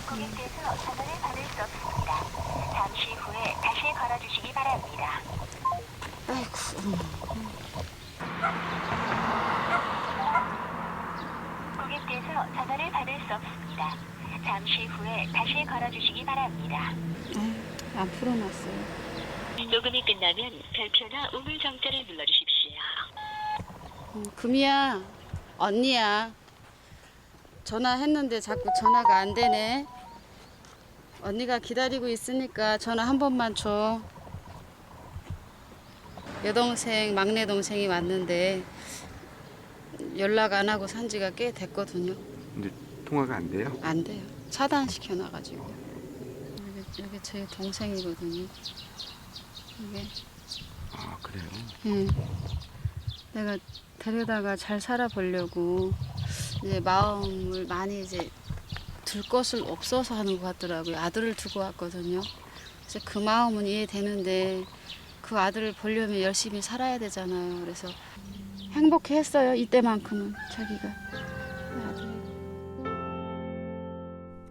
고객께서 전화를 받을 수 없습니다. 잠시 후에 다시 걸어주시기 바랍니다. 고객께서 전화를 받을 수 없습니다. 잠시 후에 다시 걸어주시기 바랍니다. 안 풀어놨어요. 녹음이 끝나면 별표나 우물 정자를 눌러주십시오. 금이야, 언니야. 전화했는데 자꾸 전화가 안 되네. 언니가 기다리고 있으니까 전화 한 번만 줘. 여동생, 막내 동생이 왔는데 연락 안 하고 산 지가 꽤 됐거든요. 근데 통화가 안 돼요? 안 돼요. 차단시켜놔가지고. 여기 제 동생이거든요. 이게. 아, 그래요? 내가 데려다가 잘 살아보려고 이제 마음을 많이 이제 둘 것을 없어서 하는 것 같더라고요. 아들을 두고 왔거든요. 그래서 그 마음은 이해되는데 그 아들을 보려면 열심히 살아야 되잖아요. 그래서 행복했어요. 이때만큼은 자기가.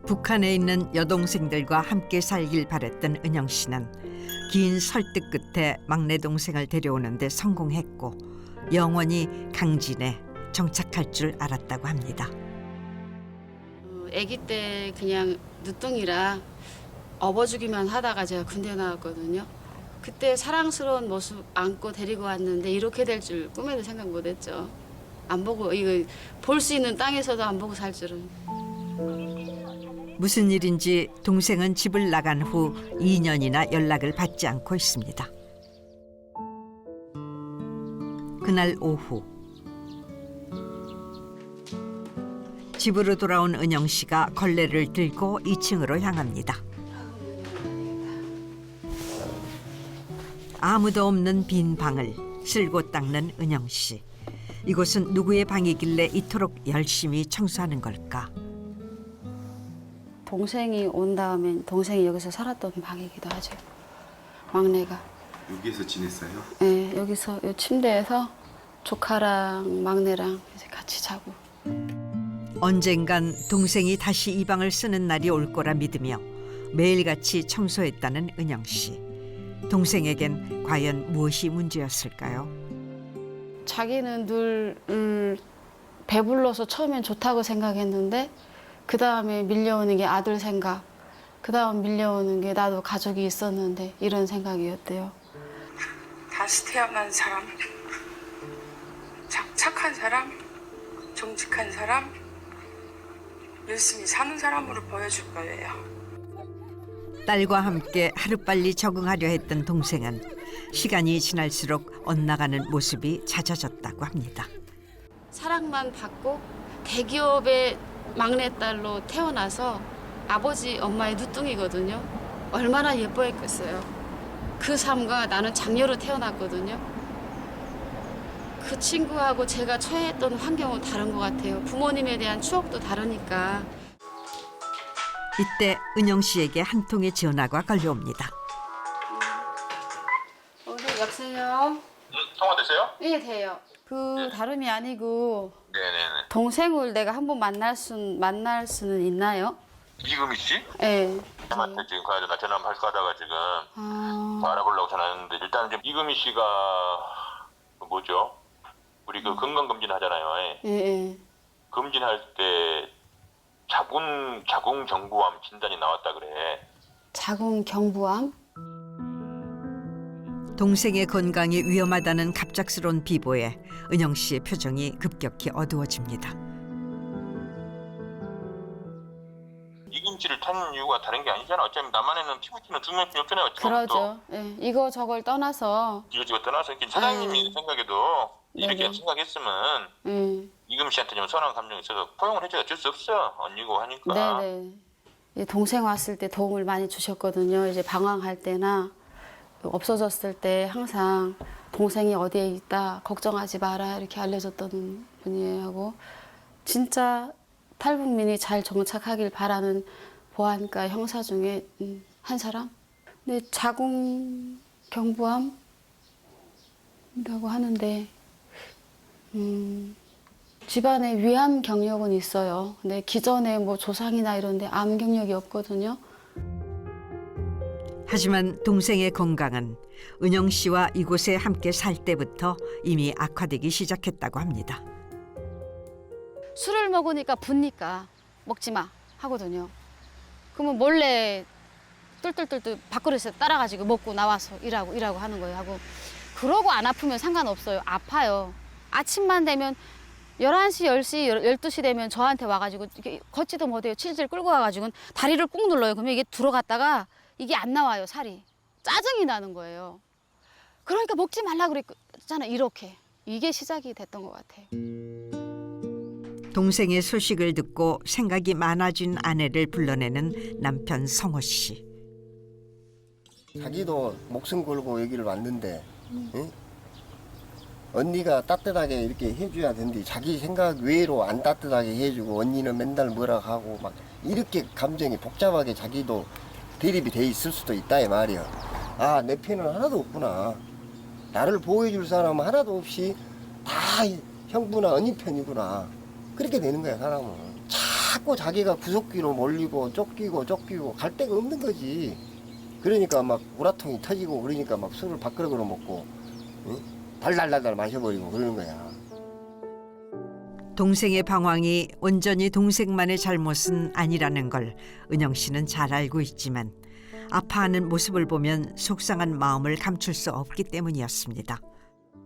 북한에 있는 여동생들과 함께 살길 바랬던 은영 씨는 긴 설득 끝에 막내 동생을 데려오는 데 성공했고 영원히 강진에 정착할 줄 알았다고 합니다. 아기 때 그냥 늦둥이라 업어주기만 하다가 제가 군대 나왔거든요. 그때 사랑스러운 모습 안고 데리고 왔는데 이렇게 될 줄 꿈에도 생각 못했죠. 안 보고 이거 볼 수 있는 땅에서도 안 보고 살 줄은. 무슨 일인지 동생은 집을 나간 후 2년이나 연락을 받지 않고 있습니다. 그날 오후 집으로 돌아온 은영 씨가 걸레를 들고 2층으로 향합니다. 아무도 없는 빈 방을 쓸고 닦는 은영 씨. 이곳은 누구의 방이길래 이토록 열심히 청소하는 걸까? 동생이 온 다음엔 동생이 여기서 살았던 방이기도 하죠. 막내가. 여기에서 지냈어요? 네, 여기서 이 침대에서 조카랑 막내랑 이제 같이 자고. 언젠간 동생이 다시 이 방을 쓰는 날이 올 거라 믿으며 매일같이 청소했다는 은영 씨. 동생에겐 과연 무엇이 문제였을까요? 자기는 늘 배불러서 처음엔 좋다고 생각했는데 그 다음에 밀려오는 게 아들 생각, 그 다음 밀려오는 게 나도 가족이 있었는데 이런 생각이었대요. 다시 태어난 사람, 착한 사람, 정직한 사람, 열심히 사는 사람으로 보여줄 거예요. 딸과 함께 하루빨리 적응하려 했던 동생은 시간이 지날수록 엇나가는 모습이 잦아졌다고 합니다. 사랑만 받고 대기업의 막내딸로 태어나서 아버지 엄마의 누뚱이거든요. 얼마나 예뻐했겠어요. 그 삶과 나는 장녀로 태어났거든요. 그 친구하고 제가 처해했던 환경은 다른 것 같아요. 부모님에 대한 추억도 다르니까. 이때 은영 씨에게 한 통의 전화가 걸려옵니다. 여보세요? 통화되세요? 예, 돼요. 그 다름이 아니고 네네네. 동생을 내가 한번 만날 수는 있나요? 이금희 씨? 예. 형한테 지금 가야 되나 전화 한번 할까 하다가 지금 아, 알아보려고 전화했는데 일단 좀 이금희 씨가 그 뭐죠? 우리 그 건강검진 하잖아요. 예, 예. 검진할 때 자궁경부암 진단이 나왔다 그래. 자궁경부암? 동생의 건강이 위험하다는 갑작스러운 비보에 은영 씨의 표정이 급격히 어두워집니다. 이금치를 탄 이유가 다른 게 아니잖아. 어차피 나만에는 피부티는 두 명뿐이 없잖아요. 그러죠. 예. 이거 저걸 떠나서 이거 떠나서 이렇게 사장님이 생각해도 이렇게 네네. 생각했으면 이금 씨한테 좀 선한 감정이 있어서 포용을 해줘야 어쩔 수 없어. 언니고 하니까. 네네. 이 동생 왔을 때 도움을 많이 주셨거든요. 이제 방황할 때나 없어졌을 때 항상 동생이 어디에 있다 걱정하지 마라 이렇게 알려줬던 분이에요. 하고 진짜 탈북민이 잘 정착하길 바라는 보안과 형사 중에 한 사람. 근데 자궁경부암이라고 하는데 집안에 위암 경력은 있어요. 근데 기존에 뭐 조상이나 이런 데 암 경력이 없거든요. 하지만 동생의 건강은 은영 씨와 이곳에 함께 살 때부터 이미 악화되기 시작했다고 합니다. 술을 먹으니까 붓니까 먹지 마 하거든요. 그러면 몰래 뚫뚫뚫뚫 밥그릇에 따라가지고 먹고 나와서 일하고 하는 거예요. 하고 그러고 안 아프면 상관없어요. 아파요. 아침만 되면 11시, 10시, 12시 되면 저한테 와가지고 이렇게 걷지도 못해요. 칠질 끌고 와가지고 다리를 꾹 눌러요. 그러면 이게 들어갔다가 이게 안 나와요, 살이. 짜증이 나는 거예요. 그러니까 먹지 말라 그랬잖아, 이렇게. 이게 시작이 됐던 것 같아요. 동생의 소식을 듣고 생각이 많아진 아내를 불러내는 남편 성호 씨. 자기도 목숨 걸고 여기를 왔는데 응? 언니가 따뜻하게 이렇게 해줘야 되는데 자기 생각 외로 안 따뜻하게 해주고 언니는 맨날 뭐라 하고 막 이렇게 감정이 복잡하게 자기도 대립이 돼 있을 수도 있다 이 말이야. 아, 내 편은 하나도 없구나. 나를 보호해줄 사람은 하나도 없이 다 형부나 언니 편이구나. 그렇게 되는 거야, 사람은. 자꾸 자기가 구석기로 몰리고 쫓기고 갈 데가 없는 거지. 그러니까 막 우라통이 터지고 그러니까 막 술을 밥그릇으로 먹고 응? 달달달달 마셔버리고 그러는 거야. 동생의 방황이 온전히 동생만의 잘못은 아니라는 걸 은영 씨는 잘 알고 있지만 아파하는 모습을 보면 속상한 마음을 감출 수 없기 때문이었습니다.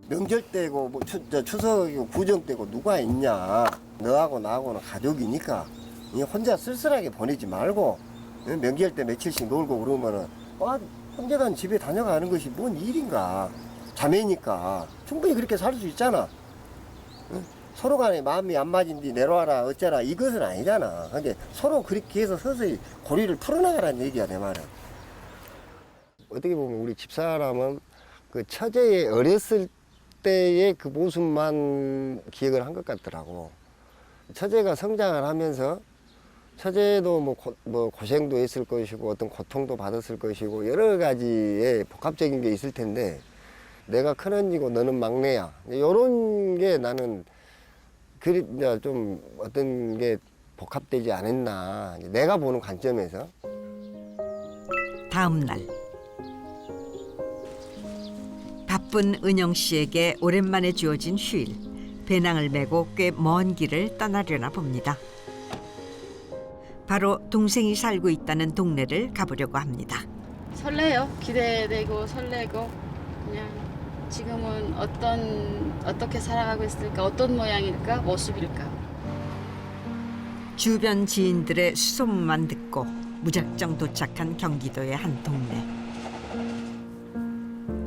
명절 때고 뭐 추석이고 구정 때고 누가 있냐. 너하고 나하고는 가족이니까 혼자 쓸쓸하게 보내지 말고 명절 때 며칠씩 놀고 그러면은 혼자간 집에 다녀가는 것이 뭔 일인가. 자매니까 충분히 그렇게 살 수 있잖아. 서로 간에 마음이 안 맞은디 내려와라 어쩌라 이것은 아니잖아. 근데 서로 그렇게 해서 서서히 고리를 풀어나가라는 얘기야 내 말은. 어떻게 보면 우리 집사람은 그 처제의 어렸을 때의 그 모습만 기억을 한 것 같더라고. 처제가 성장을 하면서 처제도 뭐 고생도 했을 것이고 어떤 고통도 받았을 것이고 여러 가지의 복합적인 게 있을 텐데 내가 큰언니고 너는 막내야. 이런 게 나는 좀 어떤 게 복합되지 않았나. 내가 보는 관점에서. 다음 날 바쁜 은영 씨에게 오랜만에 주어진 휴일. 배낭을 메고 꽤 먼 길을 떠나려나 봅니다. 바로 동생이 살고 있다는 동네를 가보려고 합니다. 설레요. 기대되고 설레고 그냥 지금은 어떻게 살아가고 있을까, 어떤 모양일까, 모습일까. 주변 지인들의 수소문만 듣고 무작정 도착한 경기도의 한 동네.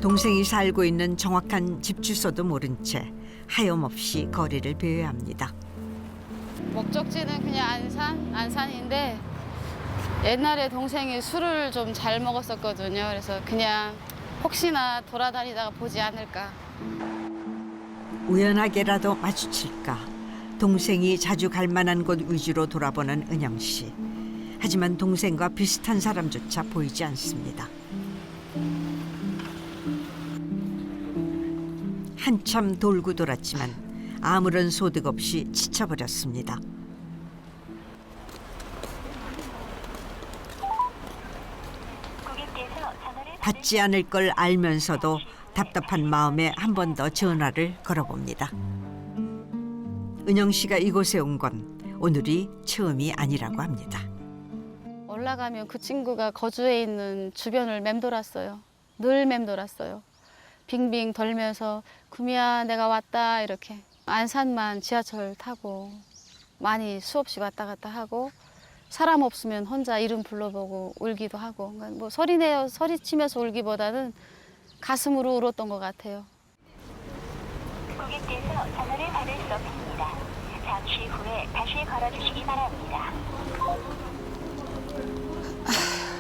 동생이 살고 있는 정확한 집 주소도 모른 채 하염없이 거리를 배워야 합니다. 목적지는 그냥 안산인데 옛날에 동생이 술을 좀 잘 먹었었거든요. 그래서 그냥 혹시나 돌아다니다가 보지 않을까. 우연하게라도 마주칠까. 동생이 자주 갈 만한 곳 위주로 돌아보는 은영 씨. 하지만 동생과 비슷한 사람조차 보이지 않습니다. 한참 돌고 돌았지만 아무런 소득 없이 지쳐버렸습니다. 고객께서 전화를 받지 않을 걸 알면서도 답답한 마음에 한 번 더 전화를 걸어봅니다. 은영 씨가 이곳에 온 건 오늘이 처음이 아니라고 합니다. 올라가면 그 친구가 거주해 있는 주변을 맴돌았어요. 늘 맴돌았어요. 빙빙 돌면서 구미야 내가 왔다 이렇게. 안산만 지하철 타고 많이 수없이 왔다 갔다 하고 사람 없으면 혼자 이름 불러보고 울기도 하고. 그러니까 뭐 소리치면서 울기보다는 가슴으로 울었던 것 같아요. 고객께서 전화를 받을 수 없습니다. 잠시 후에 다시 걸어주시기 바랍니다.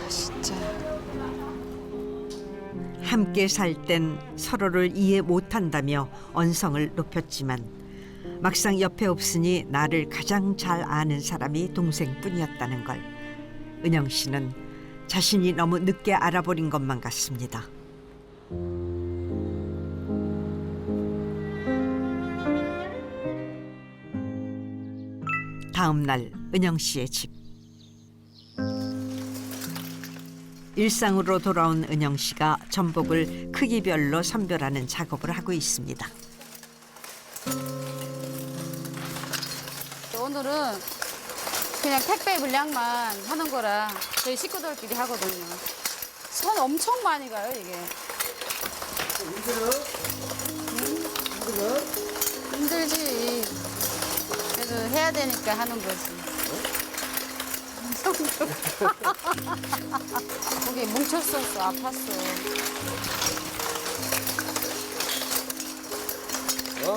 진짜. 함께 살 땐 서로를 이해 못한다며 언성을 높였지만 막상 옆에 없으니 나를 가장 잘 아는 사람이 동생뿐이었다는 걸 은영 씨는 자신이 너무 늦게 알아버린 것만 같습니다. 다음 날 은영 씨의 집. 일상으로 돌아온 은영 씨가 전복을 크기별로 선별하는 작업을 하고 있습니다. 오늘은 그냥 택배 물량만 하는 거라 저희 식구들끼리 하거든요. 손 엄청 많이 가요, 이게. 힘들지. 그래도 해야 되니까 하는 거지. 거기 뭉쳤었어, 아팠어.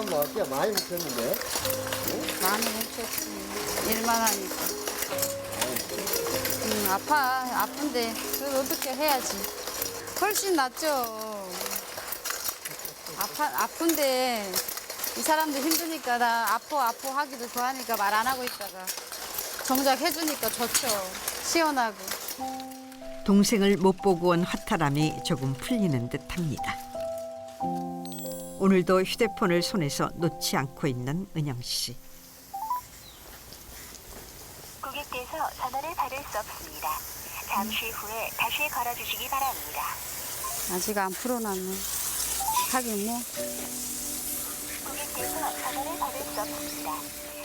뭐 꽤 많이 묵혔는데. 많이 뭉쳤지. 일만 하니까. 아픈데 그래도 어떻게 해야지. 훨씬 낫죠. 아픈데 이 사람도 힘드니까 나 아파 하기도 좋아하니까 말 안 하고 있다가 정작 해주니까 좋죠. 시원하고. 동생을 못 보고 온 허탈함이 조금 풀리는 듯합니다. 오늘도 휴대폰을 손에서 놓지 않고 있는 은영 씨. 고객께서 전화를 받을 수 없습니다. 잠시 후에 다시 걸어주시기 바랍니다. 아직 안 풀어놨네. 하긴 뭐. 고객께서 전화를 받을 수 없습니다.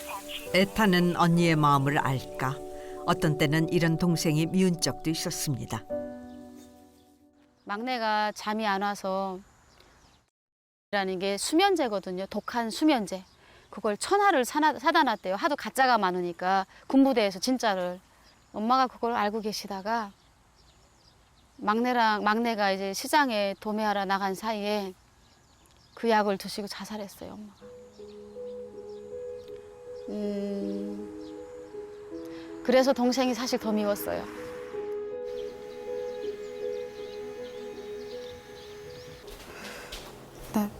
잠시 후에 애타는 언니의 마음을 알까? 어떤 때는 이런 동생이 미운 적도 있었습니다. 막내가 잠이 안 와서 라는 게 수면제거든요. 독한 수면제. 그걸 1000알을 사다 놨대요. 하도 가짜가 많으니까 군부대에서 진짜를. 엄마가 그걸 알고 계시다가 막내가 이제 시장에 도매하러 나간 사이에 그 약을 드시고 자살했어요, 엄마가. 그래서 동생이 사실 더 미웠어요.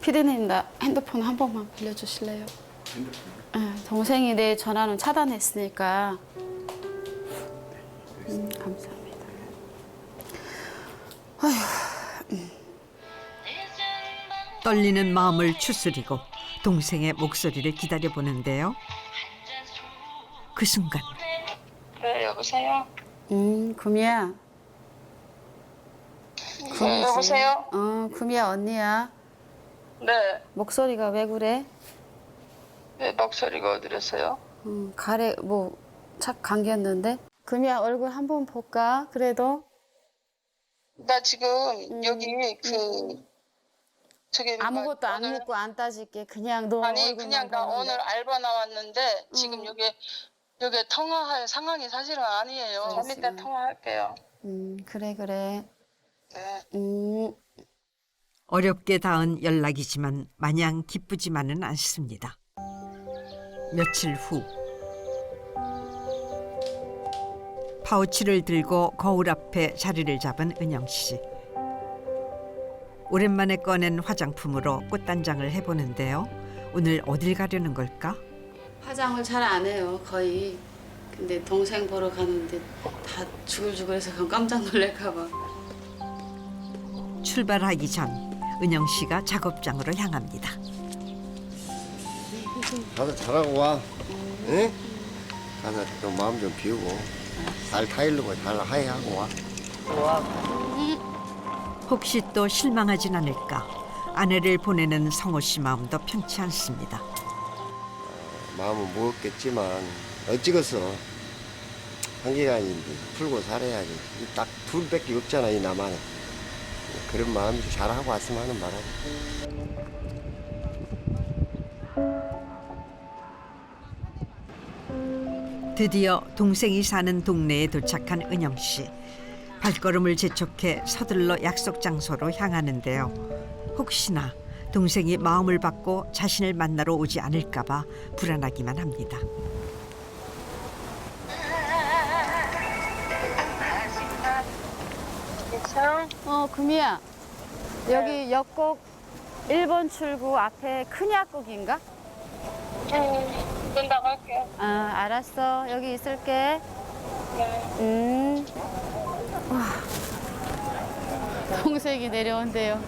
피디님, 나 핸드폰 한 번만 빌려주실래요? 핸드폰? 동생이 내 전화는 차단했으니까. 감사합니다. 떨리는 마음을 추스리고 동생의 목소리를 기다려보는데요. 그 순간 네, 여보세요? 금이야. 네, 여보세요? 금이야, 언니야. 네. 목소리가 왜 그래? 네, 목소리가 어디랬어요? 가래, 착 감겼는데? 금이야, 얼굴 한번 볼까? 그래도? 나 지금 여기 저기 아무것도 안 오늘- 묻고 안 따질게. 그냥 너 아니 얼굴만 그냥 나 보는데. 오늘 알바 나왔는데 지금 여기 통화할 상황이 사실은 아니에요. 좀 이따 통화할게요. 그래. 네. 어렵게 닿은 연락이지만 마냥 기쁘지만은 않습니다. 며칠 후 파우치를 들고 거울 앞에 자리를 잡은 은영 씨. 오랜만에 꺼낸 화장품으로 꽃단장을 해보는데요. 오늘 어딜 가려는 걸까? 화장을 잘 안 해요, 거의. 근데 동생 보러 가는데 다 주글주글해서 그건 깜짝 놀랄까 봐. 출발하기 전 은영 씨가 작업장으로 향합니다. 가서 잘하고 와. 응? 가서 좀 마음 좀 비우고 잘 타일르고 잘 하이하고 와. 혹시 또 실망하진 않을까? 아내를 보내는 성호 씨 마음도 편치 않습니다. 마음은 무겁겠지만 어찌겠어. 한기간인데 풀고 살아야지. 딱 둘밖에 없잖아, 이 나만에. 그런 마음이 잘하고 왔으면 하는 바람이. 드디어 동생이 사는 동네에 도착한 은영 씨. 발걸음을 재촉해 서둘러 약속 장소로 향하는데요. 혹시나 동생이 마음을 받고 자신을 만나러 오지 않을까 봐 불안하기만 합니다. 금이야. 여기 역곡 1번 출구 앞에 큰 약국인가? 문 나갈게요. 알았어. 여기 있을게. 와, 동생이 내려온대요.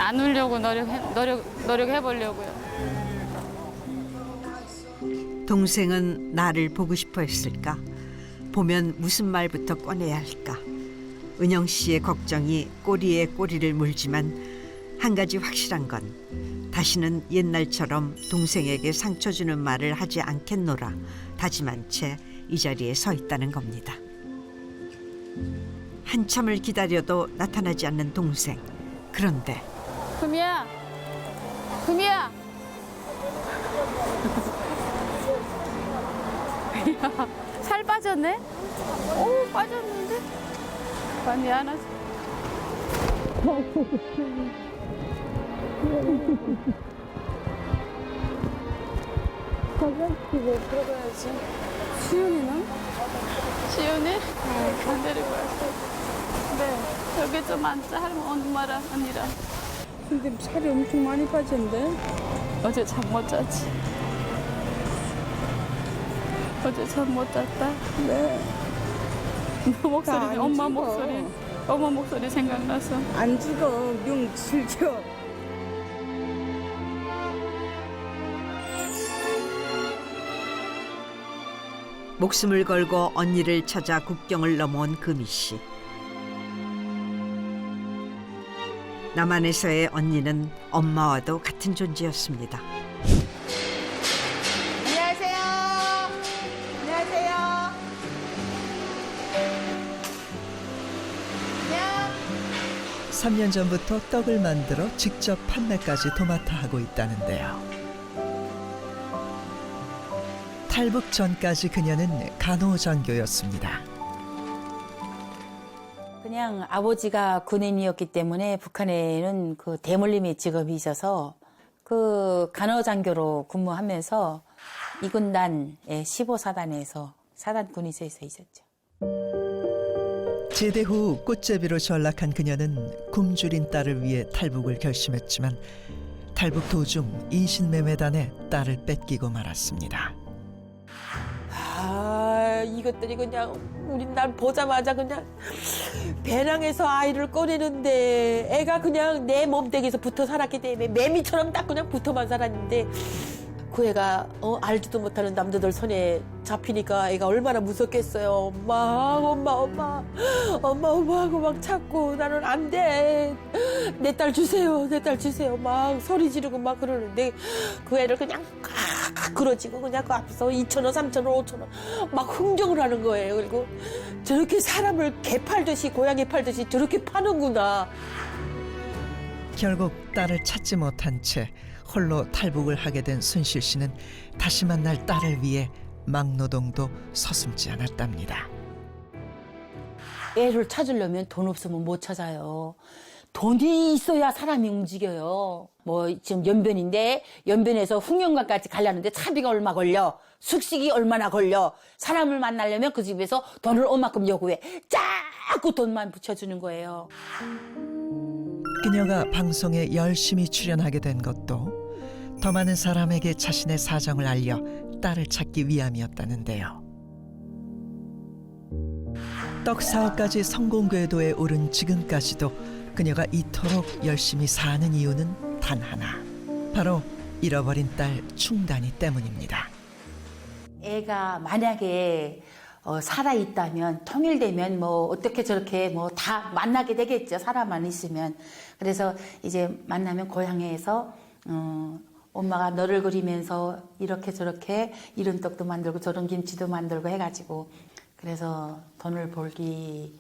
안 울려고 노력해 보려고요. 동생은 나를 보고 싶어 했을까? 보면 무슨 말부터 꺼내야 할까? 은영 씨의 걱정이 꼬리에 꼬리를 물지만 한 가지 확실한 건 다시는 옛날처럼 동생에게 상처 주는 말을 하지 않겠노라 다짐한 채 이 자리에 서 있다는 겁니다. 한참을 기다려도 나타나지 않는 동생. 그런데 금이야, 금이야. 살 빠졌네? 오, 빠졌는데? 많이 안 하지. 들어가야지. 시윤이는? 시윤이? 안 데리고 왔어. 네, 여기 좀 앉자. 할머니, 엄마랑 언니랑. 근데 살이 엄청 많이 빠졌는데? 어제 잠 못 잤지. 어제 잠 못 잤다. 네. 너 목소리, 안 엄마 죽어. 목소리, 엄마 목소리 생각나서. 안 죽어. 명 즐겨. 목숨을 걸고 언니를 찾아 국경을 넘어온 금희 씨. 남한에서의 언니는 엄마와도 같은 존재였습니다. 안녕하세요. 안녕하세요. 안녕. 3년 전부터 떡을 만들어 직접 판매까지 도맡아 하고 있다는데요. 탈북 전까지 그녀는 간호장교였습니다. 그냥 아버지가 군인이었기 때문에 북한에는 그 대물림의 직업이 있어서 그 간호장교로 근무하면서 이군단의 15사단에서 사단 군의소에서 있었죠. 제대 후 꽃제비로 전락한 그녀는 굶주린 딸을 위해 탈북을 결심했지만 탈북 도중 인신매매단에 딸을 뺏기고 말았습니다. 아, 이것들이 그냥 우린 날 보자마자 그냥 배낭에서 아이를 꺼내는데 애가 그냥 내 몸뚱이에서 붙어 살았기 때문에 매미처럼 딱 그냥 붙어만 살았는데 그 애가 알지도 못하는 남자들 손에 잡히니까 애가 얼마나 무섭겠어요. 엄마 하고 막 찾고 나는 안 돼. 내 딸 주세요. 내 딸 주세요. 막 소리 지르고 막 그러는데 그 애를 그냥 그러지고 그냥 그 앞에서 2,000원, 3,000원, 5,000원 막 흥정을 하는 거예요. 그리고 저렇게 사람을 개 팔듯이 고양이 팔듯이 저렇게 파는구나. 결국 딸을 찾지 못한 채 홀로 탈북을 하게 된 순실 씨는 다시 만날 딸을 위해 막노동도 서슴지 않았답니다. 애를 찾으려면 돈 없으면 못 찾아요. 돈이 있어야 사람이 움직여요. 뭐 지금 연변인데 연변에서 흑령관까지 가려는데 차비가 얼마 걸려. 숙식이 얼마나 걸려. 사람을 만나려면 그 집에서 돈을 얼마큼 요구해. 자꾸 돈만 붙여주는 거예요. 그녀가 방송에 열심히 출연하게 된 것도 더 많은 사람에게 자신의 사정을 알려 딸을 찾기 위함이었다는데요. 떡 사업까지 성공 궤도에 오른 지금까지도 그녀가 이토록 열심히 사는 이유는 단 하나. 바로 잃어버린 딸 충단이 때문입니다. 애가 만약에 살아있다면 통일되면 뭐 어떻게 저렇게 뭐 다 만나게 되겠죠. 사람만 있으면. 그래서 이제 만나면 고향에서 엄마가 너를 그리면서 이렇게 저렇게 이런 떡도 만들고 저런 김치도 만들고 해가지고 그래서 돈을 벌기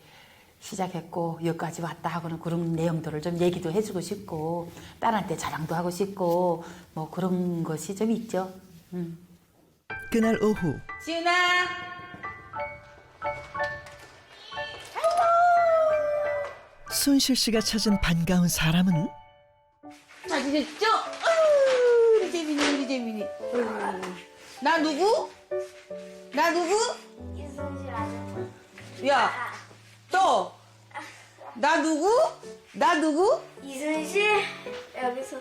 시작했고 여기까지 왔다 하고는 그런 내용들을 좀 얘기도 해주고 싶고 딸한테 자랑도 하고 싶고 뭐 그런 것이 좀 있죠. 그날 오후 지은아. 순실 씨가 찾은 반가운 사람은 찾으셨죠? 우리 재민이. 나 누구? 이순실 아줌마. 야, 또. 나 누구? 이순실 여기서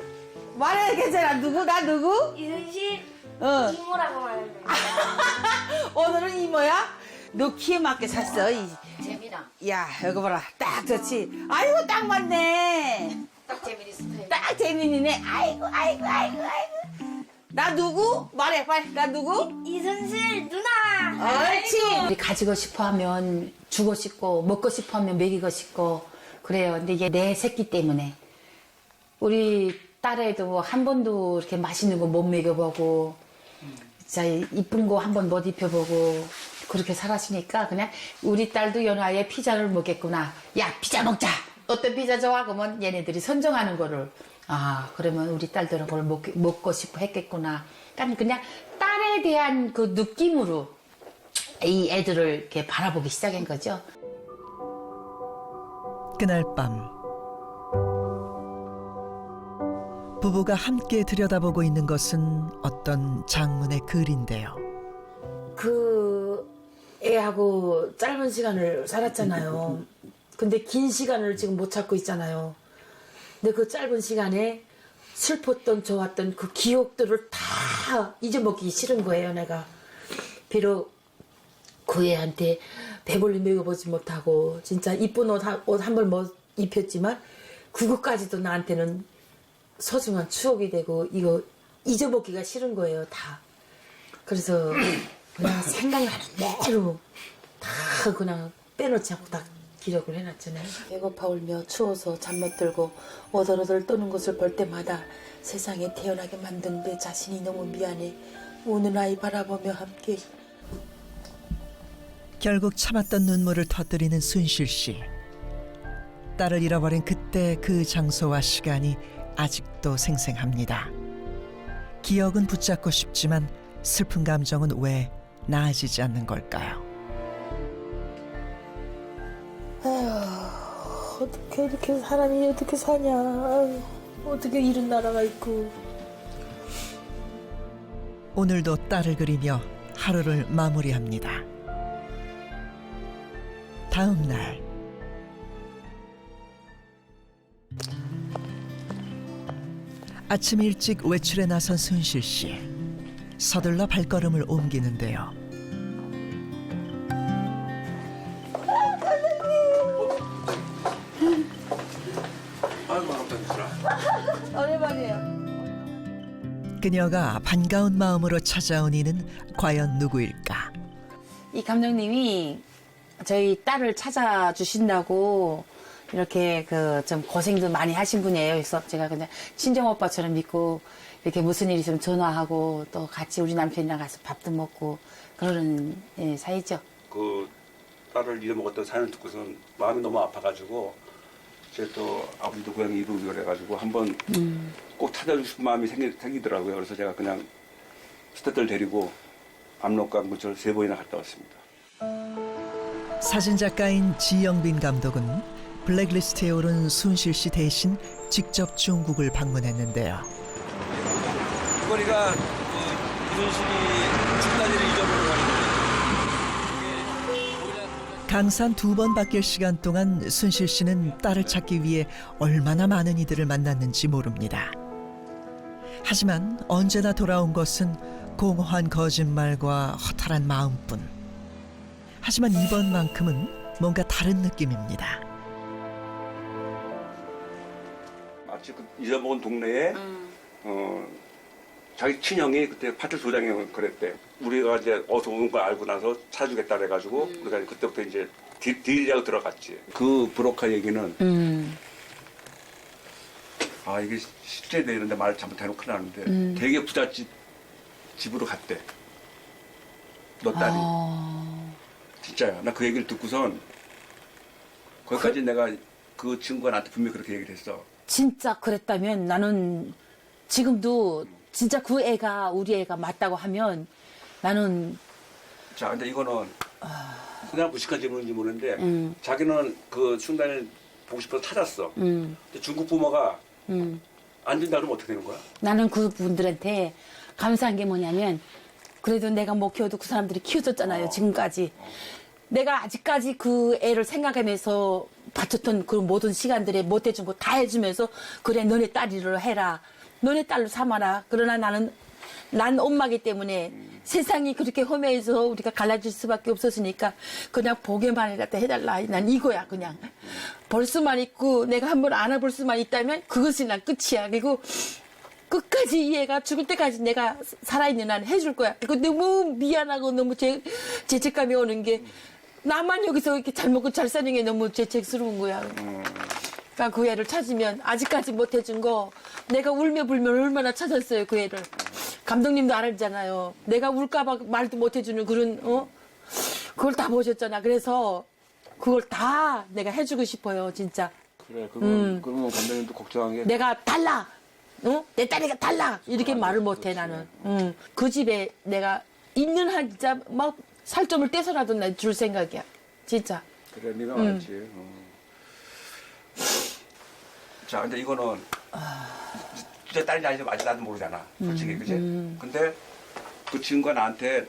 말해, 괜찮아. 나 누구? 이순실 어. 이모라고 말하면 됩니다. 오늘은 이모야? 너 키에 맞게 샀어. 재미랑. 야, 여기 봐라. 딱 좋지. 아이고, 딱 맞네. 딱 재민이 스타일. 딱 재민이네. 아이고. 나 누구? 말해 빨리. 나 누구? 이순실 누나. 옳지. 우리 가지고 싶어 하면 주고 싶고 먹고 싶어 하면 먹이고 싶고 그래요. 근데 이게 내 새끼 때문에 우리 딸애도 한 번도 이렇게 맛있는 거 못 먹여보고 진짜 이쁜 거 한 번 못 입혀보고 그렇게 살았으니까 그냥 우리 딸도 연하에 피자를 먹겠구나. 야 피자 먹자. 어떤 피자 좋아? 그러면 얘네들이 선정하는 거를 그러면 우리 딸들은 그걸 먹고 싶어 했겠구나. 그냥 딸에 대한 그 느낌으로 이 애들을 이렇게 바라보기 시작한 거죠. 그날 밤 부부가 함께 들여다보고 있는 것은 어떤 장문의 글인데요. 그 애하고 짧은 시간을 살았잖아요. 근데 긴 시간을 지금 못 찾고 있잖아요. 근데 그 짧은 시간에 슬펐던 좋았던 그 기억들을 다 잊어먹기 싫은 거예요, 내가. 비록 그 애한테 배불리 먹여보지 못하고 진짜 이쁜 옷 한 벌 못 입혔지만 그것까지도 나한테는 소중한 추억이 되고 이거 잊어먹기가 싫은 거예요, 다. 그래서 그냥 생각나는 대로 다 그냥 빼놓지 않고 다 기록을 해놨잖아요. 배고파 울며 추워서 잠 못 들고 오돌오돌 떠는 것을 볼 때마다 세상에 태어나게 만든 내 자신이 너무 미안해. 우는 아이 바라보며 함께. 결국 참았던 눈물을 터뜨리는 순실 씨. 딸을 잃어버린 그때 그 장소와 시간이 아직도 생생합니다. 기억은 붙잡고 싶지만 슬픈 감정은 왜 나아지지 않는 걸까요? 아휴, 어떻게 이렇게 사람이 어떻게 사냐. 아휴, 어떻게 이런 나라가 있고. 오늘도 딸을 그리며 하루를 마무리합니다. 다음 날 아침 일찍 외출에 나선 순실 씨. 서둘러 발걸음을 옮기는데요. 오랜만이에요. 그녀가 반가운 마음으로 찾아온 이는 과연 누구일까? 이 감독님이 저희 딸을 찾아주신다고 이렇게 그 좀 고생도 많이 하신 분이에요. 그래서 제가 그냥 친정 오빠처럼 믿고 이렇게 무슨 일 있으면 전화하고 또 같이 우리 남편이랑 가서 밥도 먹고 그러는 사이죠. 그 딸을 잃어먹었던 사연을 듣고선 마음이 너무 아파가지고 제 또 아버지도 고향이 이북이고 그래가지고 한번 꼭 찾아주고 싶은 마음이 생기더라고요. 그래서 제가 그냥 스태프들 데리고 압록강 근처를 3번이나 갔다 왔습니다. 사진작가인 지영빈 감독은 블랙리스트에 오른 순실 씨 대신 직접 중국을 방문했는데요. 이거리가 이순실이 출단지를 잊어버린 거니까. 강산 2번 바뀔 시간 동안 순실 씨는 딸을 찾기 위해 얼마나 많은 이들을 만났는지 모릅니다. 하지만 언제나 돌아온 것은 공허한 거짓말과 허탈한 마음뿐. 하지만 이번만큼은 뭔가 다른 느낌입니다. 마치 그 잊어먹은 동네에 자기 친형이 그때 파트 소장이 그랬대. 우리가 이제 어디서 오는 걸 알고 나서 찾아주겠다 그래가지고 우리가 그때부터 이제 딜이라고 들어갔지. 그 브로커 얘기는 이게 실제 되는데 말을 잘못해놓고 나는데 되게 부잣집으로 갔대. 너 딸이. 진짜야. 나 그 얘기를 듣고선 거기까지 내가 그 친구가 나한테 분명히 그렇게 얘기를 했어. 진짜 그랬다면 나는 지금도 진짜 그 애가 우리 애가 맞다고 하면 나는 자, 근데 이거는 그냥 무식한 질문인지 모르는데 자기는 그 순단을 보고 싶어서 찾았어. 근데 중국 부모가 안 준다 그러면 어떻게 되는 거야? 나는 그분들한테 감사한 게 뭐냐면 그래도 내가 못 키워도 그 사람들이 키워줬잖아요. 지금까지. 내가 아직까지 그 애를 생각하면서 바쳤던 그 모든 시간들에 못 해준 거 다 해주면서 그래 너네 딸이로 해라. 너네 딸로 삼아라. 그러나 난 엄마기 때문에 세상이 그렇게 험해서 우리가 갈라질 수밖에 없었으니까 그냥 보게만이라도 해달라. 난 이거야 그냥. 볼 수만 있고 내가 한번 안아볼 수만 있다면 그것이 난 끝이야. 그리고 끝까지 이 애가 죽을 때까지 내가 살아있는 한 해줄 거야. 이거 너무 미안하고 너무 죄책감이 오는 게 나만 여기서 이렇게 잘 먹고 잘 사는 게 너무 죄책스러운 거야. 그러니까 그 애를 찾으면 아직까지 못 해준 거 내가 울며 불며 얼마나 찾았어요 그 애를. 감독님도 알잖아요. 내가 울까봐 말도 못 해주는 그런 그걸 다 보셨잖아. 그래서 그걸 다 내가 해주고 싶어요 진짜. 그래 그러면 감독님도 걱정한 게 내가 달라. 내 딸이가 달라 이렇게 말을 못해 나는. 그 집에 내가 있는 한 진짜 막 살점을 떼서라도 나 줄 생각이야 진짜. 그래 네가 알지. 자 근데 이거는 진짜 딸인지 아닌지 아직 나도 모르잖아 솔직히 그지? 근데 그 친구가 나한테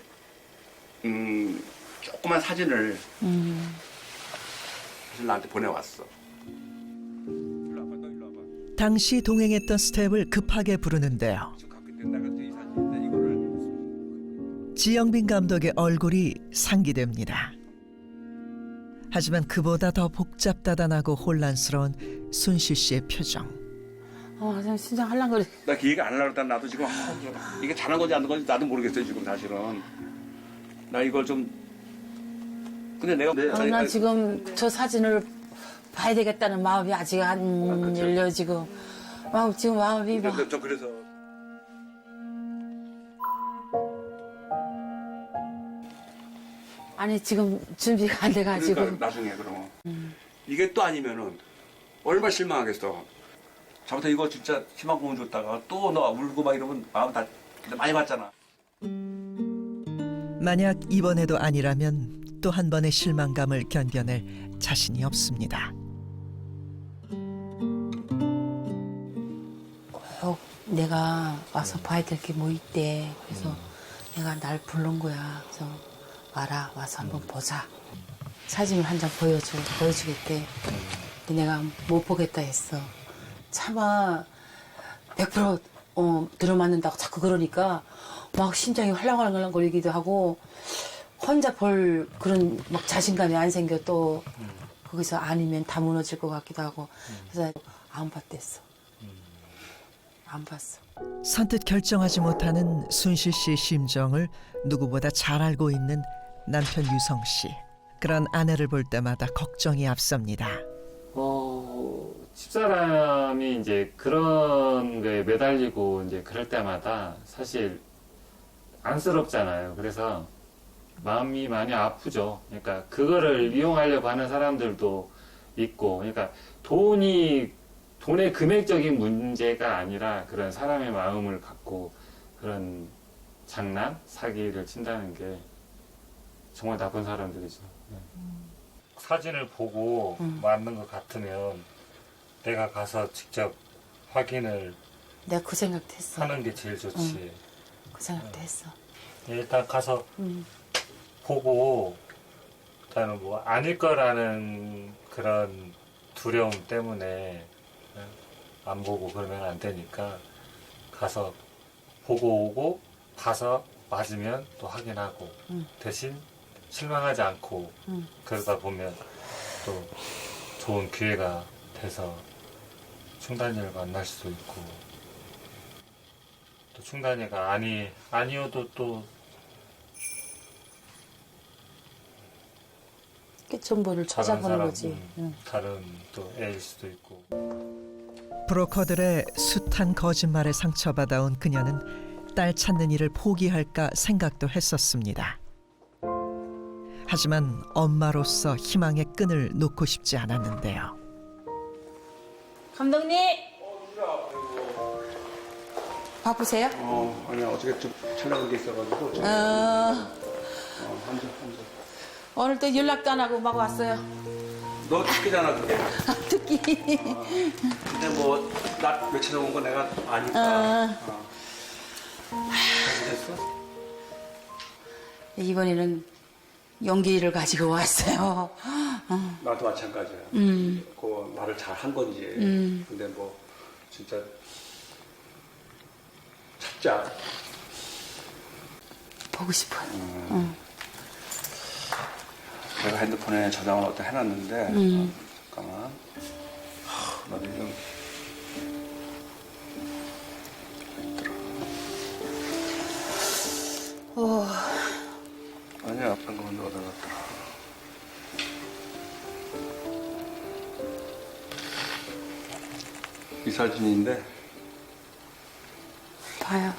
조그만 사진을 사실 나한테 보내왔어. 일로 와봐, 너 일로 와봐. 당시 동행했던 스텝을 급하게 부르는데요. 지금 갖고 있는 내가 이 사진인데 이거를 지영빈 감독의 얼굴이 상기됩니다. 하지만 그보다 더 복잡다단하고 혼란스러운 순실 씨의 표정. 진짜 할랑거려. 나 그 얘기 안 하려고 했다 나도 지금 이게 잘한 건지 안 한 건지 나도 모르겠어요 지금 사실은. 나 이걸 좀 근데 내가 난 지금 저 사진을 봐야 되겠다는 마음이 아직 안 열려 지금. 지금 마음이 막. 저 그래서 아니 지금 준비가 안 돼가지고. 그러니까 나중에 그러면 이게 또 아니면은 얼마나 실망하겠어. 잘못해 이거 진짜 희망 공원 줬다가 또 너 울고 막 이러면 마음 다 많이 받잖아. 만약 이번에도 아니라면 또 한 번의 실망감을 견뎌낼 자신이 없습니다. 꼭 내가 와서 봐야 될 게 뭐 있대. 그래서 내가 날 부른 거야. 그래서 와라, 와서 한번 보자. 사진을 한 장 보여주겠대. 근데 내가 못 보겠다 했어. 차마 100% 들어맞는다고 자꾸 그러니까 막 심장이 활랑활랑 거리기도 하고 혼자 볼 그런 막 자신감이 안 생겨. 또 거기서 아니면 다 무너질 것 같기도 하고. 그래서 안 봤댔어. 안 봤어. 선뜻 결정하지 못하는 순실 씨의 심정을 누구보다 잘 알고 있는 남편 유성 씨. 그런 아내를 볼 때마다 걱정이 앞섭니다. 집사람이 이제 그런 거에 매달리고 이제 그럴 때마다 사실 안쓰럽잖아요. 그래서 마음이 많이 아프죠. 그러니까 그거를 이용하려고 하는 사람들도 있고, 그러니까 돈의 금액적인 문제가 아니라 그런 사람의 마음을 갖고 그런 장난, 사기를 친다는 게 정말 나쁜 사람들이죠. 사진을 보고 맞는 것 같으면 내가 가서 직접 확인을 내가 그 생각도 했어. 하는 게 제일 좋지. 그 생각도 했어. 일단 가서 보고 일단은 뭐 아닐 거라는 그런 두려움 때문에 안 보고 그러면 안 되니까 가서 보고 오고 봐서 맞으면 또 확인하고 대신 실망하지 않고 그러다 보면 또 좋은 기회가 돼서 충단이를 만날 수도 있고 또 충단이가 아니어도 또 정보를 찾아보는 거지. 다른 또 애일 수도 있고. 브로커들의 숱한 거짓말에 상처받아온 그녀는 딸 찾는 일을 포기할까 생각도 했었습니다. 하지만 엄마로서 희망의 끈을 놓고 싶지 않았는데요. 감독님! 바쁘세요? 아니야 어저께 좀 촬영한 게 있어가지고 앉아. 오늘 또 연락도 안 하고 막 왔어요. 너 특기잖아 그게. 특기. 근데 뭐 나 며칠 온 거 내가 아니까. 됐어? 이번에는 용기를 가지고 왔어요. 나도 마찬가지야. 그 말을 잘 한 건지. 근데 뭐 진짜 찾자. 보고 싶어요. 내가 핸드폰에 저장을 어디다 해놨는데 잠깐만. 나도 좀 아니야, 방금 어디다 놨더라. 이 사진인데 봐요.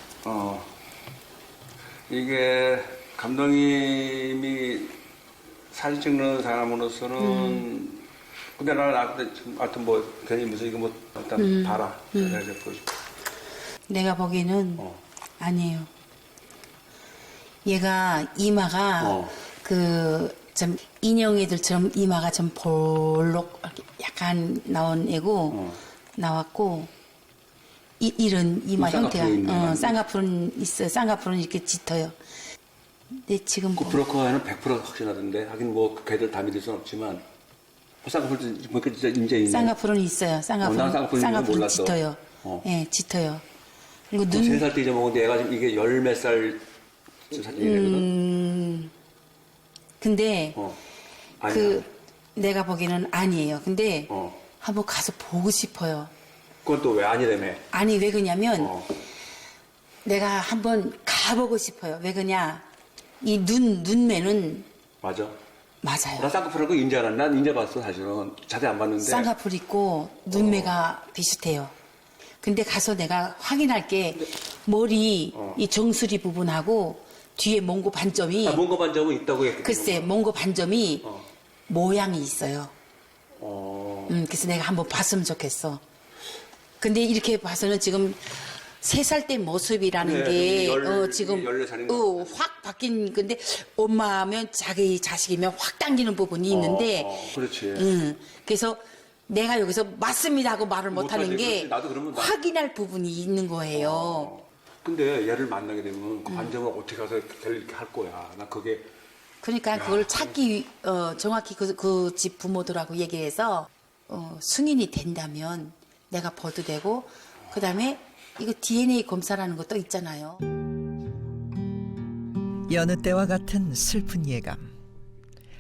이게 감독님이 사진 찍는 사람으로서는 근데 나는 하여튼 뭐 괜히 무슨 이거 뭐 일단 봐라. 내가 이제 보여줄게. 내가 보기에는 아니에요. 얘가 이마가 좀 인형 애들처럼 이마가 좀 볼록 약간 나온 애고 나왔고 이런 이마 형태가 쌍꺼풀은 있어요. 쌍꺼풀은 이렇게 짙어요. 근데 지금 그 브로커에는 100% 확신하던데 하긴 뭐 걔들 다 믿을 수는 없지만 쌍꺼풀도 뭐 진짜 인제 있네. 쌍꺼풀은 있어요. 쌍꺼풀은 짙어요. 예, 짙어요. 그리고 눈 3살 때 잊어먹었는데 얘가 지금 이게 열 몇 살 사진이거든. 근데 내가 보기에는 아니에요. 근데 한번 가서 보고 싶어요. 그건 또 왜 아니라며? 아니 왜 그러냐면 내가 한번 가보고 싶어요. 왜 그러냐 이 눈매는 맞아. 맞아요. 나 쌍꺼풀 거 인제 알았나? 난 인제 봤어 사실은. 자세히 안 봤는데. 쌍꺼풀 있고 눈매가 비슷해요. 근데 가서 내가 확인할 게 머리 이 정수리 부분하고 뒤에 몽고 반점이 몽고 반점은 있다고 했거든요. 글쎄 몽고 반점이 모양이 있어요. 그래서 내가 한번 봤으면 좋겠어. 근데 이렇게 봐서는 지금 3살 때 모습이라는 게 지금 확 바뀐 건데 엄마면 자기 자식이면 확 당기는 부분이 있는데 그렇지. 그래서 내가 여기서 맞습니다 하고 말을 못하는 게 나도 그러면 확인할 부분이 있는 거예요. 근데 얘를 만나게 되면 그 반점을 어떻게 가서 이렇게 할 거야. 나 그게 그러니까 그걸 찾기 정확히 그 집 부모들하고 얘기해서 승인이 된다면 내가 봐도 되고 그다음에 이거 DNA 검사라는 것도 있잖아요. 여느 때와 같은 슬픈 예감.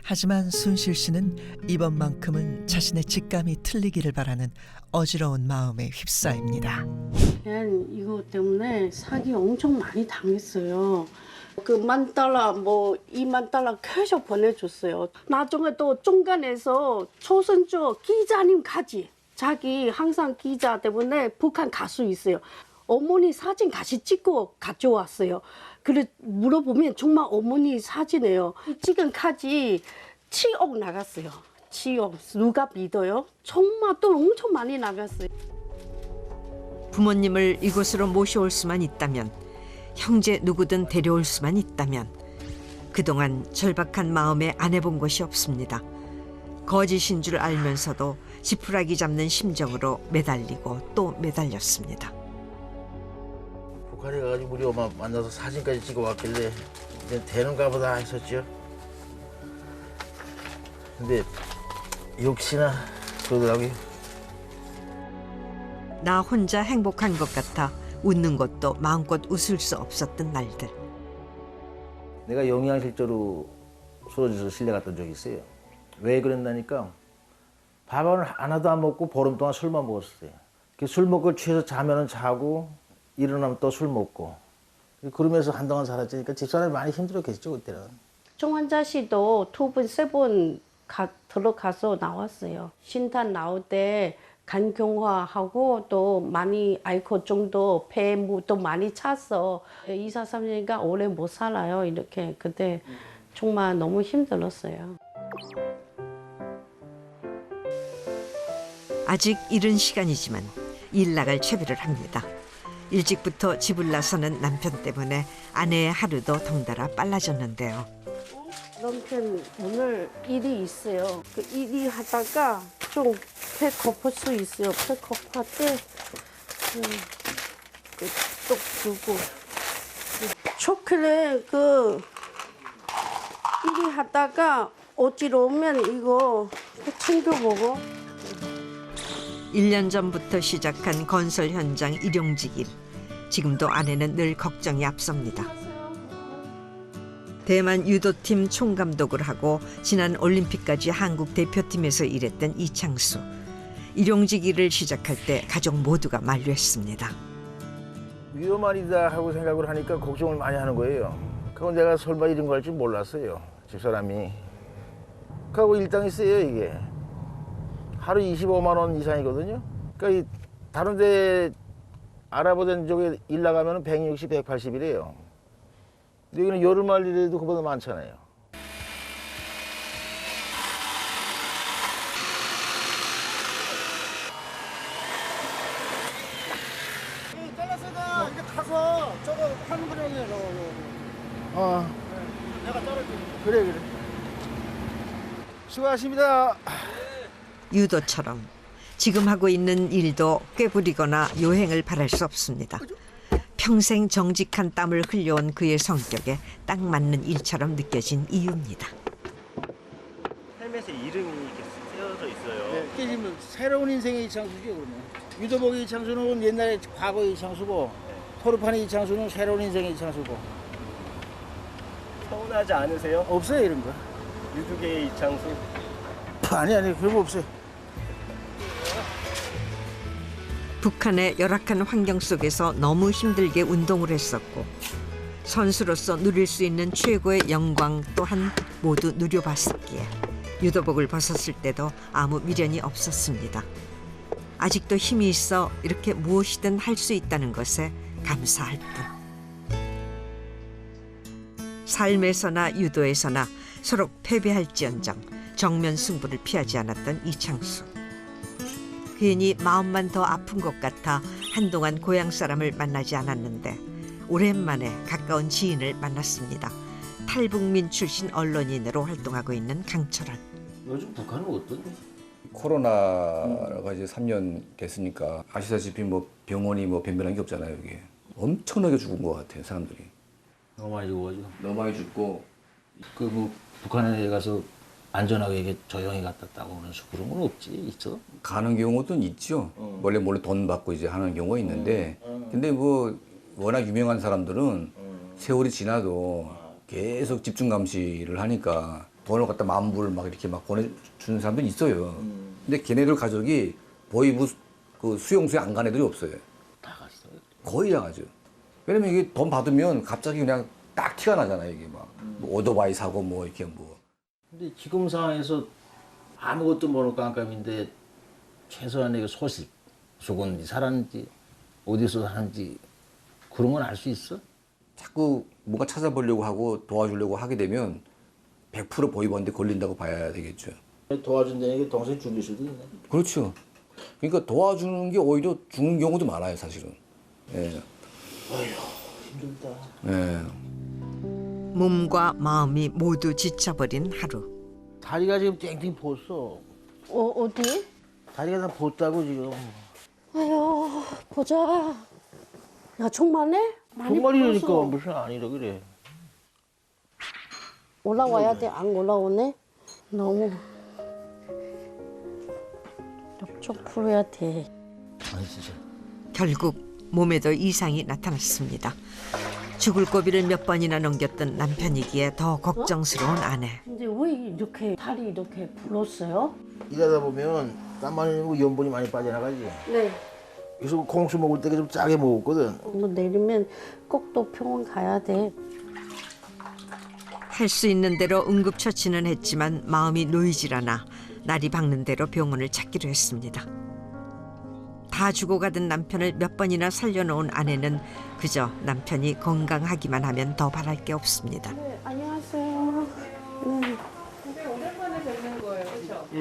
하지만 순실 씨는 이번만큼은 자신의 직감이 틀리기를 바라는 어지러운 마음에 휩싸입니다. 그냥 이거 때문에 사기 엄청 많이 당했어요. 그 $10,000, 뭐 $20,000 계속 보내줬어요. 나중에 또 중간에서 조선조 기자님까지 자기 항상 기자 때문에 북한 갈 수 있어요. 어머니 사진 같이 찍고 가져왔어요. 그래 물어보면 정말 어머니 사진이에요. 지금까지 7억 나갔어요. 7억 누가 믿어요? 정말 돈 엄청 많이 나갔어요. 부모님을 이곳으로 모셔올 수만 있다면, 형제 누구든 데려올 수만 있다면 그동안 절박한 마음에 안 해본 것이 없습니다. 거짓인 줄 알면서도 지푸라기 잡는 심정으로 매달리고 또 매달렸습니다. 북한에 가가지고 우리 엄마 만나서 사진까지 찍어 왔길래 이제 되는가 보다 했었죠. 근데 역시나 그러더라고요. 나 혼자 행복한 것 같아 웃는 것도 마음껏 웃을 수 없었던 날들. 내가 영양실조로 쓰러져서 실려 갔던 적이 있어요. 왜 그랬나니까 밥을 하나도 안 먹고 보름 동안 술만 먹었어요. 술 먹고 취해서 자면은 자고 일어나면 또 술 먹고 그러면서 한동안 살았으니까 집사람이 많이 힘들었겠죠 그때는. 중환자실도 2번, 3번 들어가서 나왔어요. 신탄 나올 때 간경화하고 또 많이 알코올 정도 폐무도 많이 찼어. 2사 3년이니까 오래 못 살아요. 이렇게 그때 정말 너무 힘들었어요. 아직 이른 시간이지만 일 나갈 채비를 합니다. 일찍부터 집을 나서는 남편 때문에 아내의 하루도 덩달아 빨라졌는데요. 남편 오늘 일이 있어요. 그 일이 하다가 좀 배 고플 수 있어요. 배 고플 때 똑 주고 초콜릿 그 일이 하다가 어지러우면 이거 챙겨 먹어. 1년 전부터 시작한 건설 현장 일용직 일. 지금도 아내는 늘 걱정이 앞섭니다. 대만 유도팀 총감독을 하고 지난 올림픽까지 한국 대표팀에서 일했던 이창수. 일용직 일을 시작할 때 가족 모두가 만류했습니다. 위험하리다 하고 생각을 하니까 걱정을 많이 하는 거예요. 그건 내가 설마 이런 거 할 줄 몰랐어요. 집사람이. 그하고 일당이 세요 이게. 하루 25만 원 이상이거든요. 그러니까 다른 데 알아보던 쪽에 일 나가면 160, 180이래요. 여기는 여름날 일해도 그보다 많잖아요. 잘랐으니까 이제 가서 저거 하는 거잖아요. 저거. 내가 자를게. 그래. 수고하십니다. 유도처럼 지금 하고 있는 일도 꾀부리거나 요행을 바랄 수 없습니다. 평생 정직한 땀을 흘려온 그의 성격에 딱 맞는 일처럼 느껴진 이유입니다. 헬멧에 이름이 이렇게 쓰여져 있어요. 네, 깨지면 새로운 인생의 이창수죠, 그러면. 유도복의 이창수는 옛날에 과거의 이창수고, 토르판의 이창수는 새로운 인생의 이창수고. 서운하지 않으세요? 없어요, 이런 거. 유두계의 이창수? 아니, 그런 거 없어요. 북한의 열악한 환경 속에서 너무 힘들게 운동을 했었고 선수로서 누릴 수 있는 최고의 영광 또한 모두 누려봤었기에 유도복을 벗었을 때도 아무 미련이 없었습니다. 아직도 힘이 있어 이렇게 무엇이든 할 수 있다는 것에 감사할 뿐. 삶에서나 유도에서나 서로 패배할지언정 정면 승부를 피하지 않았던 이창수. 괜히 마음만 더 아픈 것 같아 한동안 고향 사람을 만나지 않았는데 오랜만에 가까운 지인을 만났습니다. 탈북민 출신 언론인으로 활동하고 있는 강철환. 요즘 북한은 어떤데? 코로나가 이제 3년 됐으니까 아시다시피 뭐 병원이 뭐 변변한 게 없잖아요. 이게 엄청나게 죽은 것 같아요, 사람들이. 너무 많이 죽어가지고. 너무 많이 죽고. 그 뭐 북한에 가서 안전하게 이게 조용히 갔다 왔다고 그러는 그런 건 없지, 있어? 가는 경우도 있죠. 몰래 돈 받고 이제 하는 경우가 있는데, 근데 뭐 워낙 유명한 사람들은 세월이 지나도 계속 집중 감시를 하니까 돈을 갖다 만불 막 이렇게 막 보내주는 사람들이 있어요. 근데 걔네들 가족이 거의 그 수용소에 안 간 애들이 없어요. 다 갔어요. 거의 다 가죠. 왜냐면 이게 돈 받으면 갑자기 그냥 딱 티가 나잖아요. 이게 막 뭐 오토바이 사고 뭐 이렇게 뭐. 근데 지금 상황에서 아무것도 모르는 깜깜인데 최소한의 소식, 죽은지 살았는지 어디서 사는지 그런 건 알 수 있어? 자꾸 뭔가 찾아보려고 하고 도와주려고 하게 되면 100% 보이버한테 걸린다고 봐야 되겠죠. 도와준다는 게 동생 죽일 수도 있네. 그렇죠. 그러니까 도와주는 게 오히려 죽는 경우도 많아요, 사실은. 예. 아휴, 힘들다. 예. 몸과 마음이 모두 지쳐버린 하루. 다리가 지금 땡땡 부었어. 어디? 다리가 다 부었다고 지금. 아유, 보자. 야, 정말네? 많이 정말이니까 부었어. 무슨 아니라 그래. 올라와야 돼. 안 올라오네. 너무 좀 풀어야 돼. 아니 진짜. 결국 몸에도 이상이 나타났습니다. 죽을 고비를 몇 번이나 넘겼던 남편이기에 더 걱정스러운 아내. 근데 왜 이렇게 다리 이렇게 불었어요? 일하다 보면 땀 많이 흘리고 염분이 많이 빠져나가지. 네. 그래서 콩수 먹을 때 좀 짜게 먹었거든. 뭐 내리면 꼭 또 병원 가야 돼. 할 수 있는 대로 응급처치는 했지만 마음이 놓이질 않아 날이 밝는 대로 병원을 찾기로 했습니다. 다 죽어가던 남편을 몇 번이나 살려놓은 아내는 그저 남편이 건강하기만 하면 더 바랄 게 없습니다. 네, 안녕하세요. 네. 굉장히 오랜만에 뵙는 거예요, 그렇죠? 예.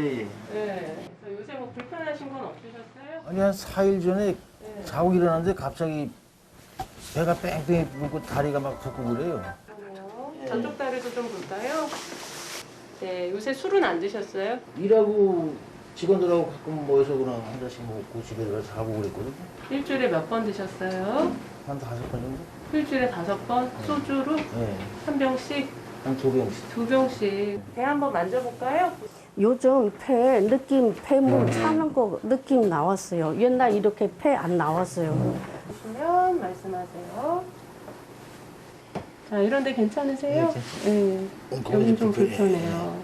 네. 그래서 요새 뭐 불편하신 건 없으셨어요? 아니 한 4일 전에 자고 일어났는데 갑자기 배가 뺑뺑이 불고 다리가 막 붓고 그래요. 저쪽 다리도 좀 볼까요? 네, 요새 술은 안 드셨어요? 일하고 직원들하고 가끔 모여서 그냥 한 잔씩 먹고 집에 가서 자고 그랬거든요. 일주일에 몇 번 드셨어요? 한 5번 정도? 일주일에 5번? 소주로? 네. 한 병씩? 한 2병씩. 2병씩. 배 한번 만져볼까요? 요즘 폐 느낌 폐물 차는 거 느낌 나왔어요. 옛날 이렇게 폐 안 나왔어요. 보시면 말씀하세요. 아, 이런 데 괜찮으세요? 네. 여긴 좀 불편해요.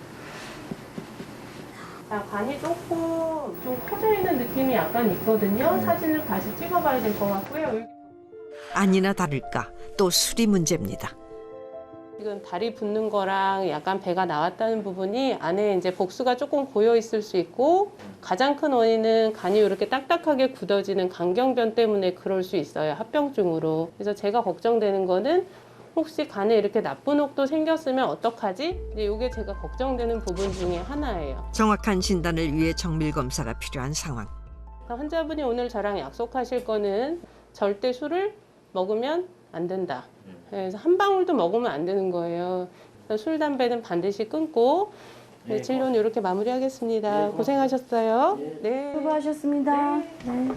자, 간이 조금 좀 커져 있는 느낌이 약간 있거든요. 사진을 다시 찍어봐야 될 것 같고요. 아니나 다를까 또 술이 문제입니다. 지금 다리 붓는 거랑 약간 배가 나왔다는 부분이 안에 이제 복수가 조금 고여 있을 수 있고, 가장 큰 원인은 간이 이렇게 딱딱하게 굳어지는 간경변 때문에 그럴 수 있어요. 합병증으로. 그래서 제가 걱정되는 거는 혹시 간에 이렇게 나쁜 혹도 생겼으면 어떡하지? 이게 제가 걱정되는 부분 중에 하나예요. 정확한 진단을 위해 정밀 검사가 필요한 상황. 환자분이 오늘 저랑 약속하실 거는 절대 술을 먹으면 안 된다. 그래서 한 방울도 먹으면 안 되는 거예요. 술, 담배는 반드시 끊고 네, 진료는 이렇게 마무리하겠습니다. 고생하셨어요. 네. 수고하셨습니다. 네.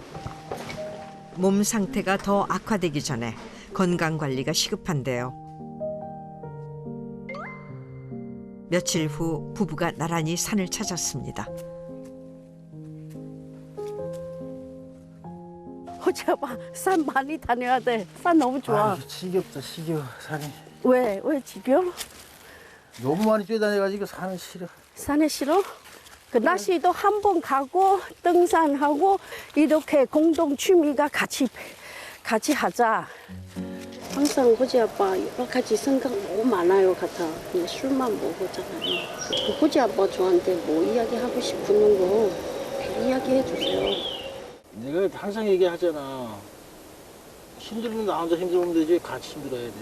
몸 상태가 더 악화되기 전에 건강관리가 시급한데요. 며칠 후 부부가 나란히 산을 찾았습니다. 호지아빠 산 많이 다녀야 돼. 산 너무 좋아. 지겹다 지겨워 산이. 왜 지겨? 너무 많이 뛰어다녀가지고 산은 싫어. 산에 싫어? 그 날씨도 한 번 가고 등산하고 이렇게 공동 취미가 같이 하자. 항상 호지 아빠 여러 가지 생각 너무 많아요 같아. 근데 술만 먹었잖아요. 호지 아빠 저한테 뭐 이야기하고 싶은 거 이야기해 주세요. 내가 항상 얘기하잖아. 힘들면 나 혼자 힘들면 되지 같이 힘들어야 돼.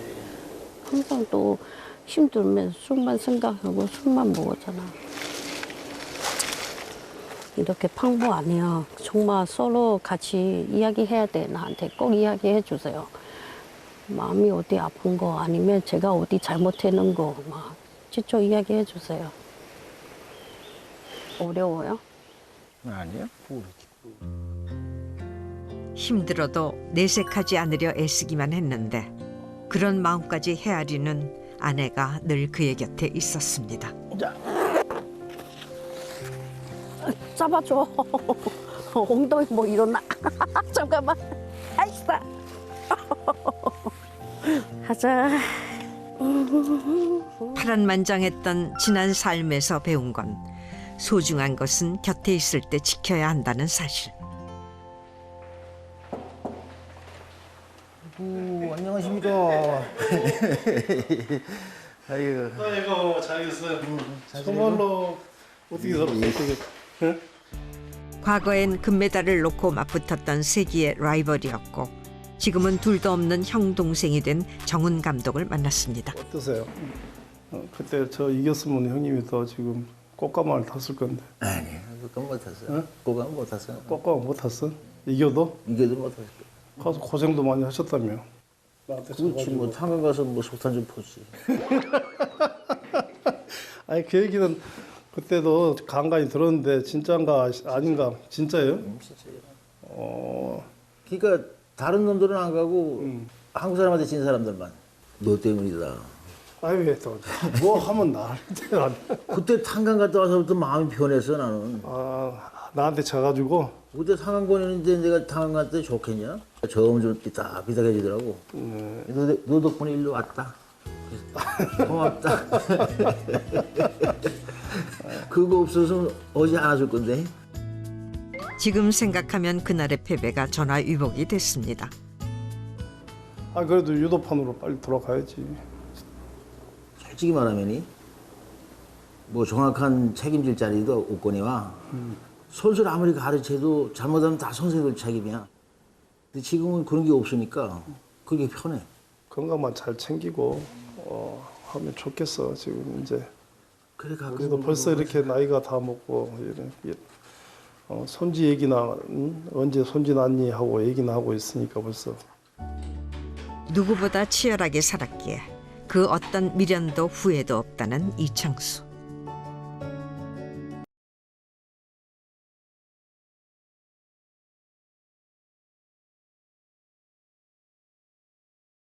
항상 또 힘들면 술만 생각하고 술만 먹었잖아. 이렇게 방법 아니야. 정말 서로 같이 이야기해야 돼. 나한테 꼭 이야기해 주세요. 마음이 어디 아픈 거 아니면 제가 어디 잘못했는 거 막 직접 이야기해 주세요. 어려워요? 아니야. 힘들어도 내색하지 않으려 애쓰기만 했는데 그런 마음까지 헤아리는 아내가 늘 그의 곁에 있었습니다. 잡아줘. 엉덩이 뭐 일어나. 잠깐만. 아이씨. 하자. 파란만장했던 지난 삶에서 배운 건 소중한 것은 곁에 있을 때 지켜야 한다는 사실. 안녕하십니까. 아이고 잘 있어요. 정말로 어떻게 살았어요? 응? 과거엔 금메달을 놓고 맞붙었던 세기의 라이벌이었고 지금은 둘도 없는 형 동생이 된 정훈 감독을 만났습니다. 어떠세요? 그때 저 이겼으면 형님이 더 지금 꽃가마를 탔을 건데. 아니, 그건 못 탔어. 응? 꽃가마 못 탔어. 꽃가마 못 탔어? 이겨도? 이겨도 못 탔어. 가서 고생도 많이 하셨다며. 그렇지 뭐 탄광 가서 뭐 속탄 좀 포지. 아니 그 얘기는 그때도 간간히 들었는데 진짜인가 아닌가? 진짜예요? 진짜예요. 그러니까 다른 놈들은 안 가고 한국 사람한테 진 사람들만. 너 때문이다. 아니 왜 또 뭐 하면 나한테 그때 탄광 갔다 와서부터 마음이 변했어 나는. 아 나한테 져가지고. 그때 탄광 보내는데 내가 탄광 갔을 때 좋겠냐? 점점 삐딱삐딱해지더라고. 너 덕분에 일로 왔다. 고맙다. 그거 없어서 어제 안아줄 건데. 지금 생각하면 그날의 패배가 전화위복이 됐습니다. 아 그래도 유도판으로 빨리 돌아가야지. 솔직히 말하면이 뭐 정확한 책임질 자리도 없거니와 선수를 아무리 가르쳐도 잘못하면 다 선생님들 책임이야. 근데 지금은 그런 게 없으니까 그게 편해. 건강만 잘 챙기고 하면 좋겠어. 지금 이제. 그래도 벌써 이렇게 나이가 다 먹고 손지 얘기나 언제 손지 났니 하고 얘기나 하고 있으니까 벌써. 누구보다 치열하게 살았기에 그 어떤 미련도 후회도 없다는 이창수.